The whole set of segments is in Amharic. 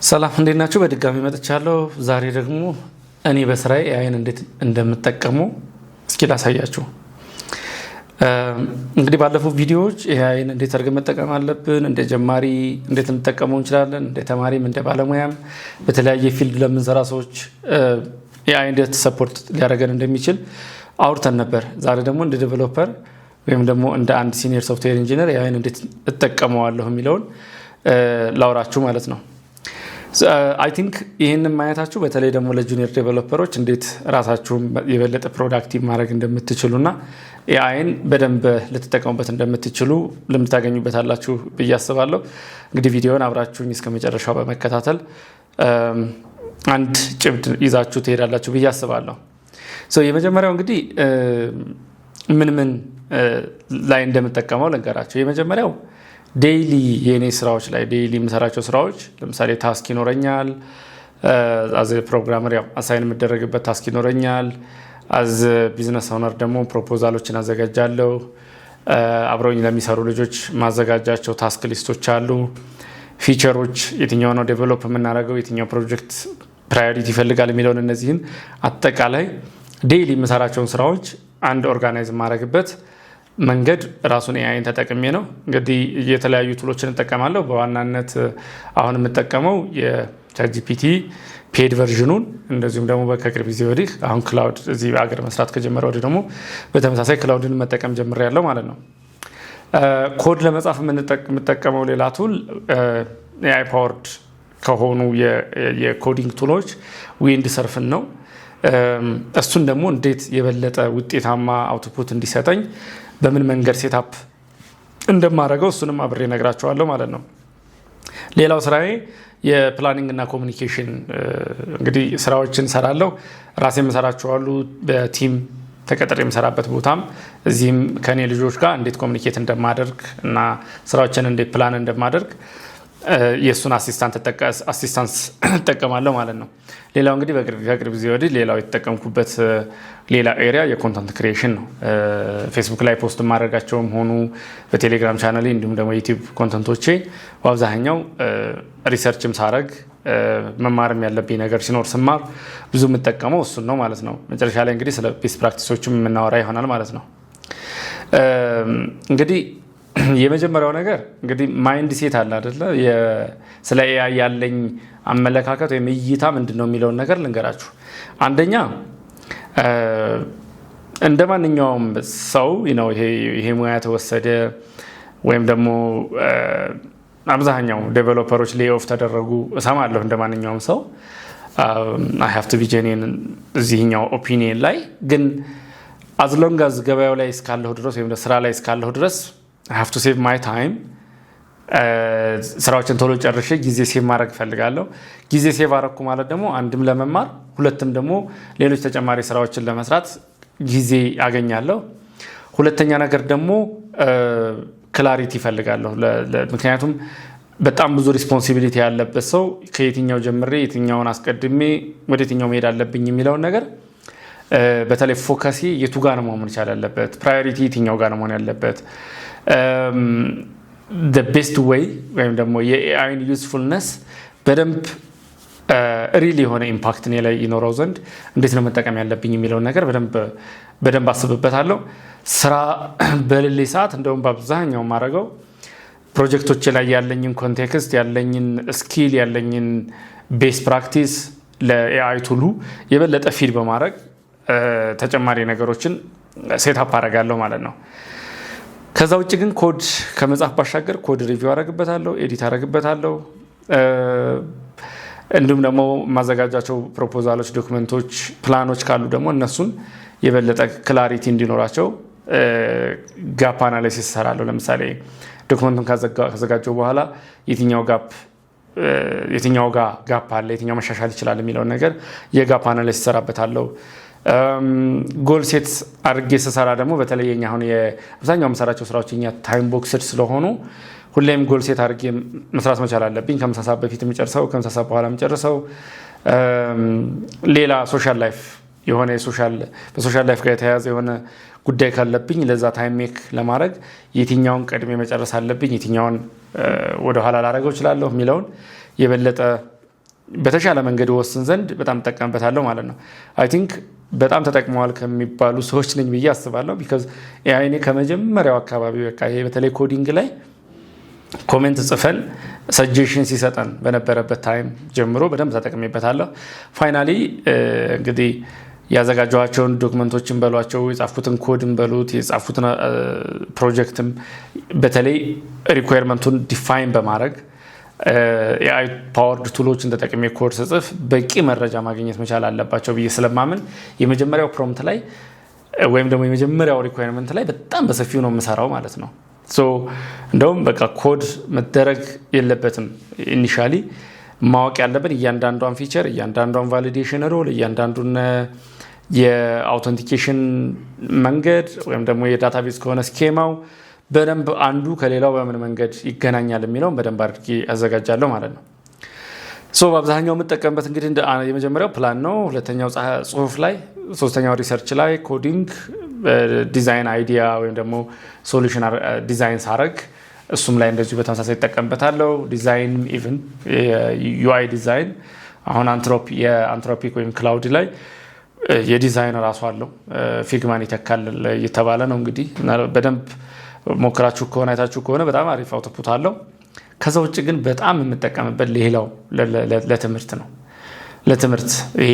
ሰላም እንዴት ናችሁ? በድጋሚ መጥቻለሁ። ዛሬ ደግሞ እኔ በስራዬ ኤአይን እንዴት እንደምጠቀመው እስኪ ላሳያችሁ። እንግዲህ ባለፉት ቪዲዮዎች ኤአይን እንዴት አድርገን መጠቀም አለብን፣ እንደ ጀማሪ እንዴት እንጠቀመው እንችላለን፣ እንደ ተማሪም እንደ ባለሙያም በተለያየ ፊልድ ለምንሰራ ሰዎች ኤአይ እንዴት ሰፖርት ሊያደርገን እንደሚችል አውርተን ነበር። ዛሬ ደግሞ እንደ ዴቨሎፐር ወይም ደግሞ እንደ አንድ ሲኒየር ሶፍትዌር ኢንጂነር ኤአይን እንዴት እጠቀመዋለሁ የሚለውን ላውራችሁ ማለት ነው። አይ ቲንክ ይህንን ማየታችሁ በተለይ ደግሞ ለጁኒየር ዴቨሎፐሮች እንዴት ራሳችሁን የበለጠ ፕሮዳክቲቭ ማድረግ እንደምትችሉና ኤአይን በደንብ ልትጠቀሙበት እንደምትችሉ ልምድ ታገኙበታላችሁ ብዬ አስባለሁ። እንግዲህ ቪዲዮውን አብራችሁኝ እስከ መጨረሻው በመከታተል አንድ ጭብጥ ይዛችሁ ትሄዳላችሁ ብዬ አስባለሁ። የመጀመሪያው እንግዲህ ምን ላይ እንደምጠቀመው ልንገራችሁ። የመጀመሪያው ዴይሊ የኔ ስራዎች ላይ ዴይሊ የምሰራቸው ስራዎች ለምሳሌ ታስክ ይኖረኛል። አዝ ፕሮግራመር አሳይን የምደረግበት ታስክ ይኖረኛል። አዝ ቢዝነስ ኦነር ደግሞ ፕሮፖዛሎችን አዘጋጃለሁ። አብረውኝ ለሚሰሩ ልጆች ማዘጋጃቸው ታስክ ሊስቶች አሉ። ፊቸሮች የትኛው ነው ዴቨሎፕ የምናደርገው፣ የትኛው ፕሮጀክት ፕራዮሪቲ ይፈልጋል የሚለውን እነዚህን አጠቃላይ ዴይሊ የምሰራቸውን ስራዎች አንድ ኦርጋናይዝ የማደርግበት መንገድ ራሱን ኤአይን ተጠቅሜ ነው። እንግዲህ የተለያዩ ቱሎችን እጠቀማለሁ። በዋናነት አሁን የምጠቀመው የቻትጂፒቲ ፔድ ቨርዥኑን፣ እንደዚሁም ደግሞ ከቅርብ ጊዜ ወዲህ አሁን ክላውድ እዚህ ሀገር መስራት ከጀመረ ወዲህ ደግሞ በተመሳሳይ ክላውድን መጠቀም ጀምሬያለሁ ማለት ነው። ኮድ ለመጻፍ የምጠቀመው ሌላ ቱል ኤአይ ፓወርድ ከሆኑ የኮዲንግ ቱሎች ዊንድ ሰርፍን ነው። እሱን ደግሞ እንዴት የበለጠ ውጤታማ አውትፑት እንዲሰጠኝ በምን መንገድ ሴታፕ እንደማደርገው እሱንም አብሬ ነግራቸዋለሁ ማለት ነው። ሌላው ስራዬ የፕላኒንግ እና ኮሚኒኬሽን እንግዲህ ስራዎችን ሰራለሁ። ራሴ የምሰራቸዋሉ በቲም ተቀጥሬ የምሰራበት ቦታም እዚህም ከኔ ልጆች ጋር እንዴት ኮሚኒኬት እንደማደርግ እና ስራዎችን እንዴት ፕላን እንደማደርግ የእሱን አሲስታንስ እጠቀማለሁ ማለት ነው። ሌላው እንግዲህ ከቅርብ ጊዜ ወዲህ ሌላው የተጠቀምኩበት ሌላ ኤሪያ የኮንተንት ክሪኤሽን ነው። ፌስቡክ ላይ ፖስት ማድረጋቸውም ሆኑ በቴሌግራም ቻናሌ እንዲሁም ደግሞ ዩቲዩብ ኮንተንቶቼ በአብዛኛው ሪሰርችም ሳረግ መማርም ያለብኝ ነገር ሲኖር ስማር ብዙ የምጠቀመው እሱን ነው ማለት ነው። መጨረሻ ላይ እንግዲህ ስለ ቤስት ፕራክቲሶችም የምናወራ ይሆናል ማለት ነው። እንግዲህ የመጀመሪያው ነገር እንግዲህ ማይንድ ሴት አለ አይደለ? ስለ ኤአይ ያለኝ አመለካከት ወይም እይታ ምንድነው የሚለውን ነገር ልንገራችሁ። አንደኛ እንደ ማንኛውም ሰው ነው ይሄ ሙያ ተወሰደ ወይም ደግሞ አብዛኛው ዴቨሎፐሮች ሌይ ኦፍ ተደረጉ እሰማለሁ እንደ ማንኛውም ሰው። አይ ሃቭ ቱ ቢ ጄኒን እዚህኛው ኦፒኒየን ላይ ግን አዝ ሎንግ አዝ ገበያው ላይ እስካለሁ ድረስ ወይም ስራ ላይ እስካለሁ ድረስ I have to save my time። ስራዎችን ቶሎ ጨርሼ ጊዜ ሴቭ ማድረግ እፈልጋለሁ። ጊዜ ሴቭ አረኩ ማለት ደግሞ አንድም ለመማር ሁለትም ደግሞ ሌሎች ተጨማሪ ስራዎችን ለመስራት ጊዜ አገኛለሁ። ሁለተኛ ነገር ደግሞ ክላሪቲ እፈልጋለሁ። ምክንያቱም በጣም ብዙ ሪስፖንሲቢሊቲ ያለበት ሰው ከየትኛው ጀምሬ የትኛውን አስቀድሜ ወደ የትኛው መሄድ አለብኝ የሚለውን ነገር በተለይ ፎከሲ የቱ ጋር ነው መሆን ይቻላል ያለበት፣ ፕራዮሪቲ የትኛው ጋር ነው መሆን ያለበት፣ the best way ወይም ደግሞ የኤአይን ዩዝፉልነስ በደንብ ሪል የሆነ ኢምፓክት እኔ ላይ ይኖረው ዘንድ እንዴት ነው መጠቀም ያለብኝ የሚለውን ነገር በደንብ አስብበታለሁ። ስራ በሌሌ ሰዓት እንደውም በአብዛኛው ማድረገው ፕሮጀክቶች ላይ ያለኝን ኮንቴክስት፣ ያለኝን ስኪል፣ ያለኝን ቤስ ፕራክቲስ ለኤአይ ቱሉ የበለጠ ፊድ በማድረግ ተጨማሪ ነገሮችን ሴታፕ አደርጋለሁ ማለት ነው። ከዛ ውጭ ግን ኮድ ከመጻፍ ባሻገር ኮድ ሪቪው አደርግበታለሁ፣ ኤዲት አደርግበታለሁ። እንዲሁም ደግሞ ማዘጋጃቸው ፕሮፖዛሎች፣ ዶክመንቶች፣ ፕላኖች ካሉ ደግሞ እነሱን የበለጠ ክላሪቲ እንዲኖራቸው ጋፕ አናሊሲስ እሰራለሁ። ለምሳሌ ዶክመንቱን ካዘጋጀው በኋላ የትኛው ጋፕ አለ፣ የትኛው መሻሻል ይችላል የሚለውን ነገር የጋፕ አናሊሲስ እሰራበታለሁ። ጎል ሴት አድርጌ ስሰራ ደግሞ በተለይ የኛ አሁን የአብዛኛው የምሰራቸው ስራዎች የኛ ታይም ቦክስድ ስለሆኑ ሁሌም ጎል ሴት አድርጌ መስራት መቻል አለብኝ። ከምሳ ሰዓት በፊት የምጨርሰው፣ ከምሳ ሰዓት በኋላ የምጨርሰው። ሌላ ሶሻል ላይፍ የሆነ በሶሻል ላይፍ ጋር የተያያዘ የሆነ ጉዳይ ካለብኝ ለዛ ታይም ሜክ ለማድረግ የትኛውን ቀድሜ መጨረስ አለብኝ፣ የትኛውን ወደ ኋላ ላደርገው እችላለሁ የሚለውን የበለጠ በተሻለ መንገድ ወስን ዘንድ በጣም ተጠቀምበታለሁ ማለት ነው። አይ ቲንክ በጣም ተጠቅመዋል ከሚባሉ ሰዎች ነኝ ብዬ አስባለሁ። ቢካዝ ኤአይ ከመጀመሪያው አካባቢ በቃ ይሄ በተለይ ኮዲንግ ላይ ኮሜንት ጽፈን ሰጀሽን ሲሰጠን በነበረበት ታይም ጀምሮ በደንብ ተጠቅሜበታለሁ። ፋይናሊ እንግዲህ ያዘጋጀኋቸውን ዶክመንቶችን በሏቸው፣ የጻፍኩትን ኮድን በሉት፣ የጻፍኩትን ፕሮጀክትም በተለይ ሪኳየርመንቱን ዲፋይን በማድረግ ኤአይ ፓወርድ ቱሎችን ተጠቅሜ ኮድ ስጽፍ በቂ መረጃ ማግኘት መቻል አለባቸው ብዬ ስለማምን የመጀመሪያው ፕሮምፕት ላይ ወይም ደግሞ የመጀመሪያው ሪኳየርመንት ላይ በጣም በሰፊው ነው የምሰራው ማለት ነው። እንደውም በቃ ኮድ መደረግ የለበትም። ኢኒሻሊ ማወቅ ያለብን እያንዳንዷን ፊቸር፣ እያንዳንዷን ቫሊዴሽን ሮል፣ እያንዳንዱን የአውተንቲኬሽን መንገድ ወይም ደግሞ የዳታቤዝ ከሆነ ስኬማው በደንብ አንዱ ከሌላው በምን መንገድ ይገናኛል የሚለውን በደንብ አድርጌ አዘጋጃለሁ ማለት ነው። በአብዛኛው የምጠቀምበት እንግዲህ የመጀመሪያው ፕላን ነው፣ ሁለተኛው ጽሁፍ ላይ፣ ሶስተኛው ሪሰርች ላይ፣ ኮዲንግ ዲዛይን አይዲያ ወይም ደግሞ ሶሉሽን ዲዛይን ሳረግ እሱም ላይ እንደዚሁ በተመሳሳይ ይጠቀምበታለሁ። ዲዛይን ኢቭን ዩአይ ዲዛይን አሁን የአንትሮፒክ ወይም ክላውድ ላይ የዲዛይን ራሱ አለው፣ ፊግማን ይተካል እየተባለ ነው። እንግዲህ በደንብ ሞክራችሁ ከሆነ አይታችሁ ከሆነ በጣም አሪፍ አውትፑት አለው። ከዛ ውጭ ግን በጣም የምጠቀምበት ሌላው ለትምህርት ነው። ለትምህርት ይሄ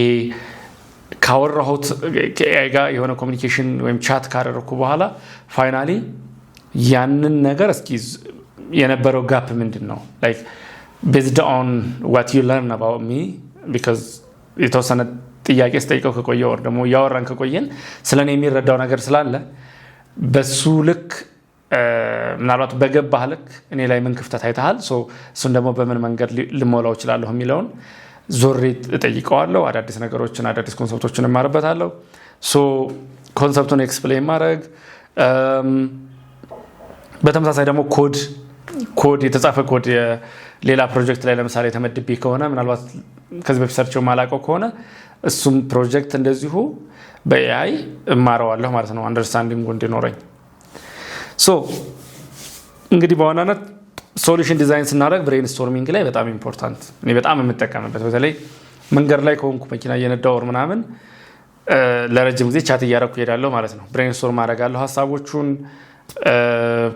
ካወራሁት ከኤአይ ጋር የሆነ ኮሚኒኬሽን ወይም ቻት ካደረኩ በኋላ ፋይናሊ ያንን ነገር እስኪ የነበረው ጋፕ ምንድን ነው ላይክ ቤዝድ ኦን ዋት ዩ ለርን አባውት ሚ ቢካዝ የተወሰነ ጥያቄ ስጠይቀው ከቆየ ወር ደግሞ እያወራን ከቆየን ስለኔ የሚረዳው ነገር ስላለ በሱ ልክ ምናልባት በገባህ ልክ እኔ ላይ ምን ክፍተት አይተሃል፣ እሱን ደግሞ በምን መንገድ ልሞላው እችላለሁ የሚለውን ዞሬ እጠይቀዋለሁ። አዳዲስ ነገሮችን አዳዲስ ኮንሰፕቶችን እማርበታለሁ። ኮንሰፕቱን ኤክስፕሌን ማድረግ፣ በተመሳሳይ ደግሞ ኮድ የተጻፈ ኮድ ሌላ ፕሮጀክት ላይ ለምሳሌ ተመድቤ ከሆነ ምናልባት ከዚህ በፊት ሰርቼው ማላውቀው ከሆነ እሱም ፕሮጀክት እንደዚሁ በኤአይ እማረዋለሁ ማለት ነው፣ አንደርስታንዲንግ እንዲኖረኝ። እንግዲህ በዋናነት ሶሉሽን ዲዛይን ስናደርግ ብሬንስቶርሚንግ ላይ በጣም ኢምፖርታንት እኔ በጣም የምጠቀምበት በተለይ መንገድ ላይ ከሆንኩ መኪና እየነዳሁ ወር ምናምን ለረጅም ጊዜ ቻት እያደረኩ እሄዳለሁ ማለት ነው። ብሬንስቶርም አደርጋለሁ ሀሳቦቹን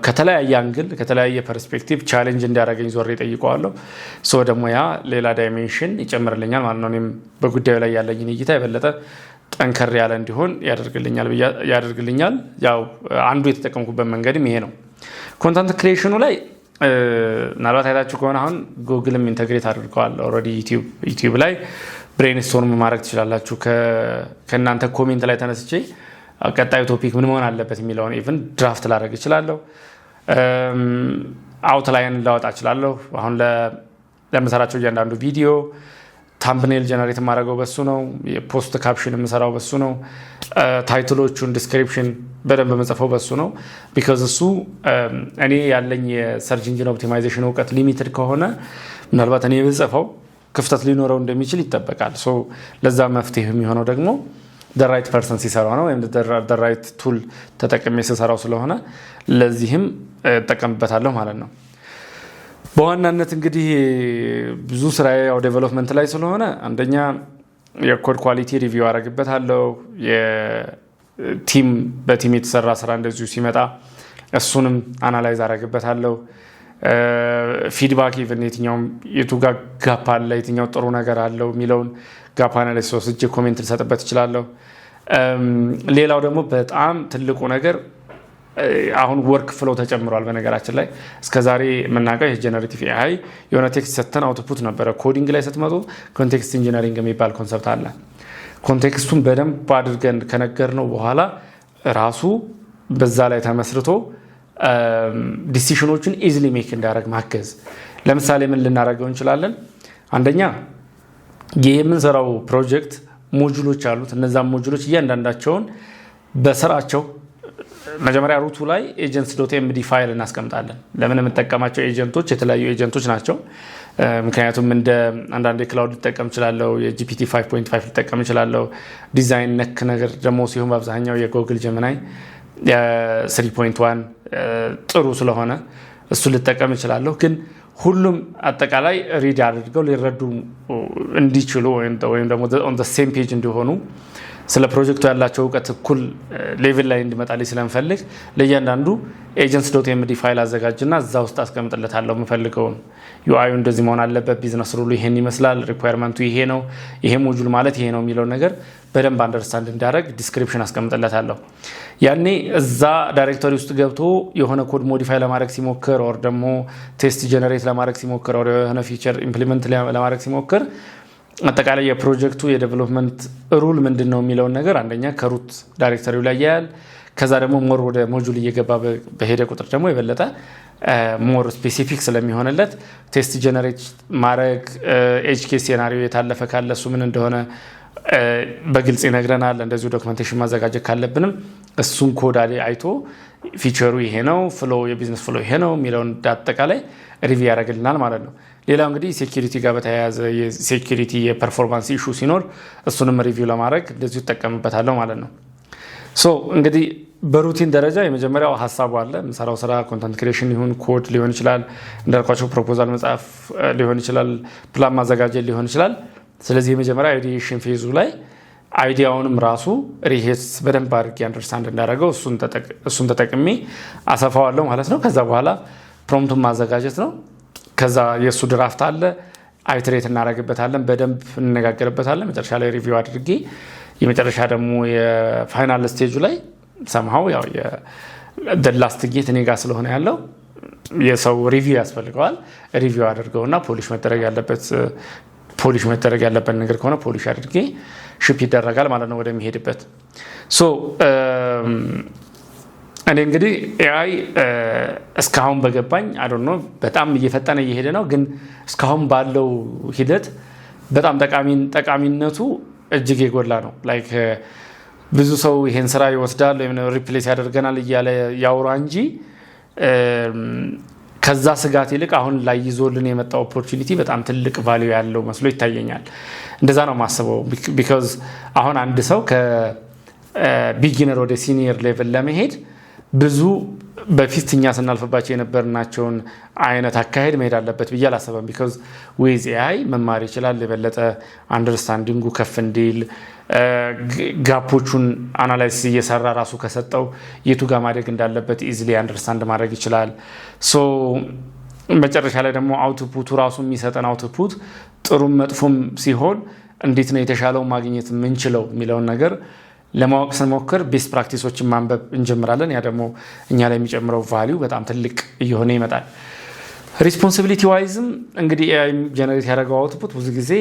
ከተለያየ አንግል ከተለያየ ፐርስፔክቲቭ ቻሌንጅ እንዲያደርገኝ ዞሬ እጠይቀዋለሁ። ደግሞ ያ ሌላ ዳይሜንሽን ይጨምርልኛል ማለት ነው። እኔም በጉዳዩ ላይ ያለኝን እይታ የበለጠ ጠንከር ያለ እንዲሆን ያደርግልኛል። ያው አንዱ የተጠቀምኩበት መንገድም ይሄ ነው። ኮንተንት ክሪኤሽኑ ላይ ምናልባት አይታችሁ ከሆነ አሁን ጉግልም ኢንተግሬት አድርገዋል ኦልሬዲ ዩቲዩብ ላይ ብሬንስቶርም ማድረግ ትችላላችሁ። ከእናንተ ኮሜንት ላይ ተነስቼ ቀጣዩ ቶፒክ ምን መሆን አለበት የሚለውን ኢቭን ድራፍት ላደርግ እችላለሁ። አውትላይን ላወጣ እችላለሁ። አሁን ለምሰራቸው እያንዳንዱ ቪዲዮ ታምብኔል ጀነሬት የማደርገው በሱ ነው። የፖስት ካፕሽን የምሰራው በሱ ነው። ታይትሎቹን ዲስክሪፕሽን በደንብ የምጽፈው በሱ ነው። ቢካዝ እሱ እኔ ያለኝ የሰርች ኢንጂን ኦፕቲማይዜሽን እውቀት ሊሚትድ ከሆነ ምናልባት እኔ ብጽፈው ክፍተት ሊኖረው እንደሚችል ይጠበቃል። ለዛ መፍትሄ የሚሆነው ደግሞ ራይት ፐርሰን ሲሰራው ነው ወይም ራይት ቱል ተጠቅሜ ስሰራው ስለሆነ ለዚህም እጠቀምበታለሁ ማለት ነው። በዋናነት እንግዲህ ብዙ ስራ ያው ዴቨሎፕመንት ላይ ስለሆነ አንደኛ የኮድ ኳሊቲ ሪቪው አደርግበታለሁ። በቲም የተሰራ ስራ እንደዚሁ ሲመጣ እሱንም አናላይዝ አደርግበታለሁ። ፊድባክ ኢቭን የትኛውም የቱ ጋር ጋፕ አለ የትኛው ጥሩ ነገር አለው የሚለውን ጋፕ አናላይዝ ወስጄ ኮሜንት ልሰጥበት እችላለሁ። ሌላው ደግሞ በጣም ትልቁ ነገር አሁን ወርክ ፍሎው ተጨምሯል። በነገራችን ላይ እስከዛሬ የምናውቀው የጀነሬቲቭ ኤአይ የሆነ ቴክስት ሰጥተን አውትፑት ነበረ። ኮዲንግ ላይ ስትመጡ ኮንቴክስት ኢንጂነሪንግ የሚባል ኮንሰፕት አለ። ኮንቴክስቱን በደንብ አድርገን ከነገርነው በኋላ ራሱ በዛ ላይ ተመስርቶ ዲሲሽኖችን ኢዝሊ ሜክ እንዲያደርግ ማገዝ። ለምሳሌ ምን ልናደርገው እንችላለን? አንደኛ ይህ የምንሰራው ፕሮጀክት ሞጁሎች አሉት። እነዛም ሞጁሎች እያንዳንዳቸውን በስራቸው መጀመሪያ ሩቱ ላይ agents.md ፋይል እናስቀምጣለን። ለምን የምንጠቀማቸው ኤጀንቶች የተለያዩ ኤጀንቶች ናቸው። ምክንያቱም እንደ አንዳንድ ክላውድ ልጠቀም እችላለሁ፣ የጂፒቲ 5.5 ልጠቀም እችላለሁ። ዲዛይን ነክ ነገር ደግሞ ሲሆን በአብዛኛው የጎግል ጀሚናይ 3.1 ጥሩ ስለሆነ እሱ ልጠቀም እችላለሁ። ግን ሁሉም አጠቃላይ ሪድ አድርገው ሊረዱ እንዲችሉ ወይም ደግሞ ኦን ዘ ሴም ፔጅ እንዲሆኑ ስለ ፕሮጀክቱ ያላቸው እውቀት እኩል ሌቭል ላይ እንዲመጣልኝ ስለምፈልግ ለእያንዳንዱ agents.md ፋይል አዘጋጅና እዛ ውስጥ አስቀምጥለታለሁ የምፈልገውን ዩአይዩ እንደዚህ መሆን አለበት ቢዝነስ ሩሉ ይሄን ይመስላል ሪኳየርመንቱ ይሄ ነው ይሄ ሞጁል ማለት ይሄ ነው የሚለው ነገር በደንብ አንደርስታንድ እንዲያደርግ ዲስክሪፕሽን አስቀምጥለታለሁ ያኔ እዛ ዳይሬክቶሪ ውስጥ ገብቶ የሆነ ኮድ ሞዲፋይ ለማድረግ ሲሞክር ኦር ደግሞ ቴስት ጀነሬት ለማድረግ ሲሞክር ኦር የሆነ ፊቸር ኢምፕሊመንት ለማድረግ ሲሞክር አጠቃላይ የፕሮጀክቱ የዴቨሎፕመንት ሩል ምንድነው የሚለውን ነገር አንደኛ ከሩት ዳይሬክተሪው ላይ ያያል ከዛ ደግሞ ሞር ወደ ሞጁል እየገባ በሄደ ቁጥር ደግሞ የበለጠ ሞር ስፔሲፊክ ስለሚሆንለት ቴስት ጀነሬት ማድረግ ኤጅ ኬስ ሴናሪዮ የታለፈ ካለ እሱ ምን እንደሆነ በግልጽ ይነግረናል እንደዚሁ ዶክመንቴሽን ማዘጋጀት ካለብንም እሱን ኮድ አይቶ ፊቸሩ ይሄ ነው ፍሎ የቢዝነስ ፍሎ ይሄ ነው የሚለውን አጠቃላይ ሪቪው ያደርግልናል ማለት ነው ሌላው እንግዲህ ሴኩሪቲ ጋር በተያያዘ የሴኩሪቲ የፐርፎርማንስ ኢሹ ሲኖር እሱንም ሪቪው ለማድረግ እንደዚሁ ተጠቀምበታለሁ ማለት ነው ሶ እንግዲህ በሩቲን ደረጃ የመጀመሪያው ሐሳቡ አለ ምሰራው ስራ ኮንተንት ክሪኤሽን ይሁን ኮድ ሊሆን ይችላል እንደርኳቸው ፕሮፖዛል መጻፍ ሊሆን ይችላል ፕላን ማዘጋጀት ሊሆን ይችላል ስለዚህ የመጀመሪያ አይዲዬሽን ፌዙ ላይ አይዲያውንም ራሱ ሪሄስ በደንብ አድርጌ አንደርስታንድ እንዳደረገው እሱን ተጠቅሜ አሰፋዋለሁ ማለት ነው ከዛ በኋላ ፕሮምፕቱን ማዘጋጀት ነው ከዛ የሱ ድራፍት አለ አይትሬት እናደርግበታለን በደንብ እንነጋገርበታለን መጨረሻ ላይ ሪቪው አድርጌ የመጨረሻ ደግሞ የፋይናል ስቴጁ ላይ somehow ያው የላስት ጌት እኔ ጋር ስለሆነ ያለው የሰው ሪቪው ያስፈልገዋል ሪቪው አድርገውና ፖሊሽ መደረግ ያለበት ነገር ከሆነ ፖሊሽ አድርጌ ሽፕ ይደረጋል ማለት ነው ወደሚሄድበት ሶ እኔ እንግዲህ ኤአይ እስካሁን በገባኝ አይ ዶንት ኖ በጣም እየፈጠነ እየሄደ ነው ግን እስካሁን ባለው ሂደት በጣም ጠቃሚነቱ እጅግ የጎላ ነው ላይክ ብዙ ሰው ይሄን ስራ ይወስዳል ወይም ሪፕሌስ ያደርገናል እያለ ያውራ እንጂ ከዛ ስጋት ይልቅ አሁን ላይ ይዞልን የመጣው ኦፖርቹኒቲ በጣም ትልቅ ቫልዩ ያለው መስሎ ይታየኛል እንደዛ ነው ማስበው ቢኮዝ አሁን አንድ ሰው ከቢጊነር ወደ ሲኒየር ሌቭል ለመሄድ ብዙ በፊትኛ ስናልፈባቸው የነበርናቸውን አይነት አካሄድ መሄድ አለበት ብዬ አላሰበም ቢኮዝ ዊዝ ኤአይ መማር ይችላል የበለጠ አንደርስታንዲንጉ ከፍ እንዲል ጋፖቹን አናላይዝ እየሰራ ራሱ ከሰጠው የቱ ጋር ማድረግ እንዳለበት ኢዚሊ አንደርስታንድ ማድረግ ይችላል ሶ መጨረሻ ላይ ደግሞ አውትፑቱ ራሱ የሚሰጠን አውትፑት ጥሩም መጥፎም ሲሆን እንዴት ነው የተሻለው ማግኘት የምንችለው የሚለውን ነገር ለማወቅ ስንሞክር ቤስት ፕራክቲሶችን ማንበብ እንጀምራለን ያ ደግሞ እኛ ላይ የሚጨምረው ቫልዩ በጣም ትልቅ እየሆነ ይመጣል ሪስፖንሲቢሊቲ ዋይዝም እንግዲህ ኤአይ ጀነሬት ያደረገው አውትፑት ብዙ ጊዜ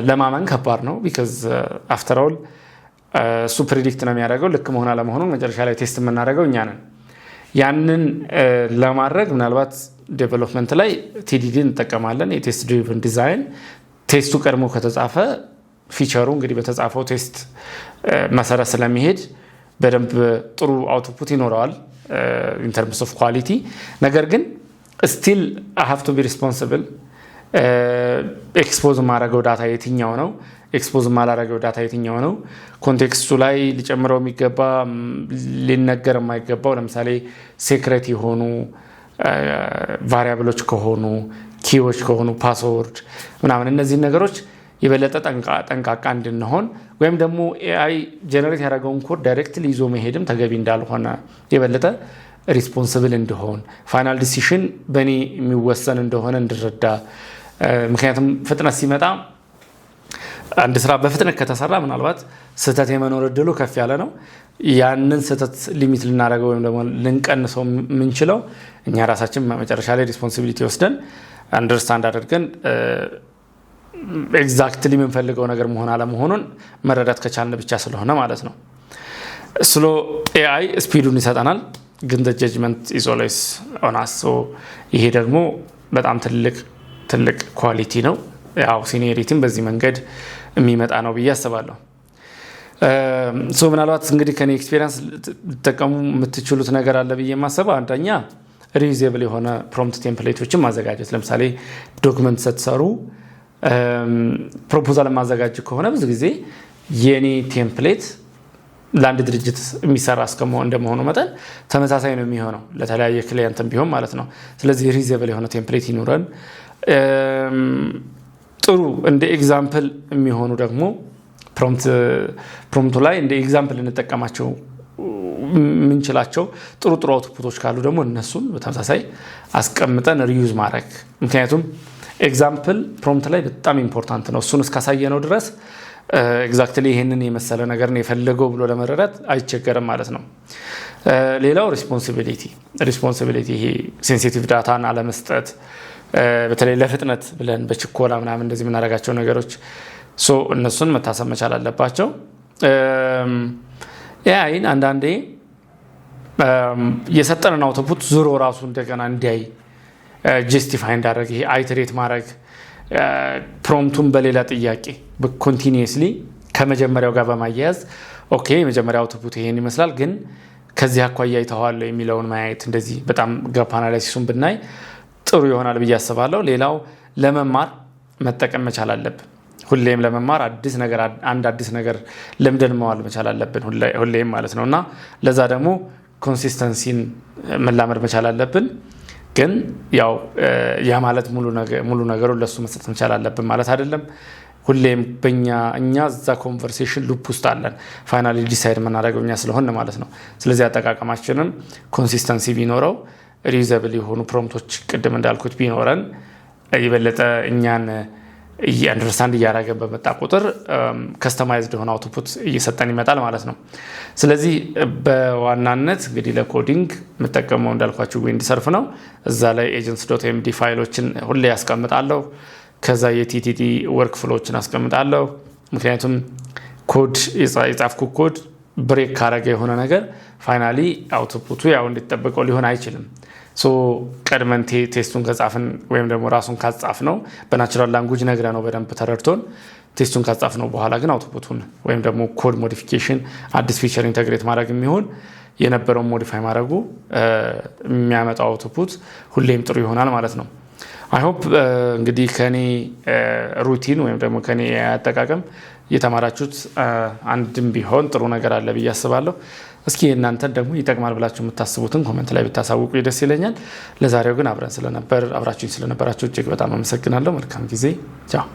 ለማመን ከባድ ነው ቢካዝ አፍተር ኦል እሱ ፕሪዲክት ነው የሚያደርገው ልክ መሆን አለመሆኑን መጨረሻ ላይ ቴስት የምናደርገው እኛ ነን ያንን ለማድረግ ምናልባት ዴቨሎፕመንት ላይ ቲዲዲ እንጠቀማለን የቴስት ድሪቭን ዲዛይን ቴስቱ ቀድሞ ከተጻፈ ፊቸሩ እንግዲህ በተጻፈው ቴስት መሰረት ስለሚሄድ በደንብ ጥሩ አውትፑት ይኖረዋል in terms of quality ነገር ግን still I have to be responsible ኤክስፖዝ ማድረገው ዳታ የትኛው ነው ኤክስፖዝ ማላረገው ዳታ የትኛው ነው ኮንቴክስቱ ላይ ሊጨምረው የሚገባ ሊነገር የማይገባው ለምሳሌ ሴክሬት የሆኑ ቫሪያብሎች ከሆኑ ኪዎች ከሆኑ ፓስወርድ ምናምን እነዚህ ነገሮች የበለጠ ጠንቃቃ እንድንሆን ወይም ደግሞ ኤአይ ጀነሬት ያደረገውን ኮድ ዳይሬክትሊ ይዞ መሄድም ተገቢ እንዳልሆነ የበለጠ ሪስፖንሲብል እንደሆን ፋይናል ዲሲዥን በእኔ የሚወሰን እንደሆነ እንድረዳ ምክንያቱም ፍጥነት ሲመጣ አንድ ስራ በፍጥነት ከተሰራ ምናልባት ስህተት የመኖር እድሉ ከፍ ያለ ነው ያንን ስህተት ሊሚት ልናደርገው ወይም ደግሞ ልንቀንሰው የምንችለው እኛ ራሳችን መጨረሻ ላይ ሪስፖንሲቢሊቲ ወስደን አንደርስታንድ አድርገን ኤግዛክትሊ የምንፈልገው ነገር መሆን አለመሆኑን መረዳት ከቻልን ብቻ ስለሆነ ማለት ነው ስሎ ኤአይ ስፒዱን ይሰጠናል ግን the judgment is always on us so ይሄ ደግሞ በጣም ትልቅ ኳሊቲ ነው ያው ሲኒየሪቲም በዚህ መንገድ የሚመጣ ነው ብዬ አስባለሁ ሶ ምናልባት እንግዲህ ከኔ ኤክስፒሪየንስ ተጠቀሙ የምትችሉት ነገር አለ ብዬ ማሰብ አንደኛ ሪዩዘብል የሆነ ፕሮምፕት ቴምፕሌቶችን ማዘጋጀት ለምሳሌ ዶክመንት ስትሰሩ ፕሮፖዛል ማዘጋጀት ከሆነ ብዙ ጊዜ የኔ ቴምፕሌት ለአንድ ድርጅት የሚሰራ እንደመሆኑ መጠን ተመሳሳይ ነው የሚሆነው ለተለያየ ክሊየንትም ቢሆን ማለት ነው። ስለዚህ ሪዘብል የሆነ ቴምፕሌት ይኑረን። ጥሩ እንደ ኤግዛምፕል የሚሆኑ ደግሞ ፕሮምፕቱ ላይ እንደ ኤግዛምፕል እንጠቀማቸው ምንችላቸው ጥሩ አውትፑቶች ካሉ ደግሞ እነሱን በተመሳሳይ አስቀምጠን ሪዩዝ ማድረግ። ምክንያቱም ኤግዛምፕል ፕሮምፕት ላይ በጣም ኢምፖርታንት ነው። እሱን እስካሳየነው ድረስ ኤግዛክትሊ ይሄንን የመሰለ ነገር ነው የፈለገው ብሎ ለመረዳት አይቸገርም ማለት ነው። ሌላው ሪስፖንሲቢሊቲ ይሄ ሴንሲቲቭ ዳታን አለመስጠት፣ በተለይ ለፍጥነት ብለን በችኮላ ምናምን እንደዚህ የምናደርጋቸው ነገሮች እነሱን መታሰብ መቻል አለባቸው። ኤአይን አንዳንዴ የሰጠንን አውትፑት ዙሮ ራሱ እንደገና እንዲያይ ጀስቲፋይ እንዳደረግ ይሄ አይትሬት ማድረግ ፕሮምፕቱን በሌላ ጥያቄ ኮንቲኒየስሊ ከመጀመሪያው ጋር በማያያዝ ኦኬ የመጀመሪያው አውትፑት ይሄን ይመስላል ግን ከዚህ አኳያ ይተዋል የሚለውን ማየት እንደዚህ በጣም ጋፕ አናላይሲሱን ብናይ ጥሩ ይሆናል ብዬ አስባለሁ። ሌላው ለመማር መጠቀም መቻል አለብን። ሁሌም ለመማር አዲስ ነገር ለምደን መዋል መቻል አለብን ሁሌም ማለት ነውና ለዛ ደግሞ ኮንሲስተንሲን መላመድ መቻል አለብን። ግን ያው ያ ማለት ሙሉ ነገሩን ለሱ መስጠት መቻል አለብን ማለት አይደለም። ሁሌም እኛ እዛ ኮንቨርሴሽን ሉፕ ውስጥ አለን። ፋይናሊ ዲሳይድ የምናደርገው እኛ ስለሆነ ማለት ነው። ስለዚህ አጠቃቀማችንም ኮንሲስተንሲ ቢኖረው ሪዩዘብል የሆኑ ፕሮምፕቶች ቅድም እንዳልኩት ቢኖረን የበለጠ እኛን አንደርስታንድ እያደረገን በመጣ ቁጥር ከስተማይዝድ የሆነ አውትፑት እየሰጠን ይመጣል ማለት ነው። ስለዚህ በዋናነት እንግዲህ ለኮዲንግ የምጠቀመው እንዳልኳችሁ ዊንድሰርፍ ነው። እዛ ላይ agents.md ፋይሎችን ሁሌ ያስቀምጣለሁ። ከዛ የቲቲቲ ወርክ ፍሎዎችን አስቀምጣለሁ። ምክንያቱም ኮድ የጻፍኩ ኮድ ብሬክ ካረገ የሆነ ነገር ፋይናሊ አውትፑቱ ያው እንዲጠበቀው ሊሆን አይችልም። ቀድመን ቴስቱን ከጻፍን ወይም ደግሞ ራሱን ካጻፍ ነው በናቹራል ላንጉጅ ነግረ ነው በደንብ ተረድቶን ቴስቱን ካጻፍ ነው በኋላ ግን አውትፑቱን ወይም ደግሞ ኮድ ሞዲፊኬሽን አዲስ ፊቸር ኢንተግሬት ማድረግ የሚሆን የነበረውን ሞዲፋይ ማድረጉ የሚያመጣው አውትፑት ሁሌም ጥሩ ይሆናል ማለት ነው። አይ ሆፕ እንግዲህ ከኔ ሩቲን ወይም ደግሞ ከኔ አጠቃቀም የተማራችሁት አንድም ቢሆን ጥሩ ነገር አለ ብዬ አስባለሁ። እስኪ እናንተን ደግሞ ይጠቅማል ብላችሁ የምታስቡትን ኮሜንት ላይ ብታሳውቁ ደስ ይለኛል። ለዛሬው ግን አብራችሁኝ ስለነበራችሁ እጅግ በጣም አመሰግናለሁ። መልካም ጊዜ። ቻው።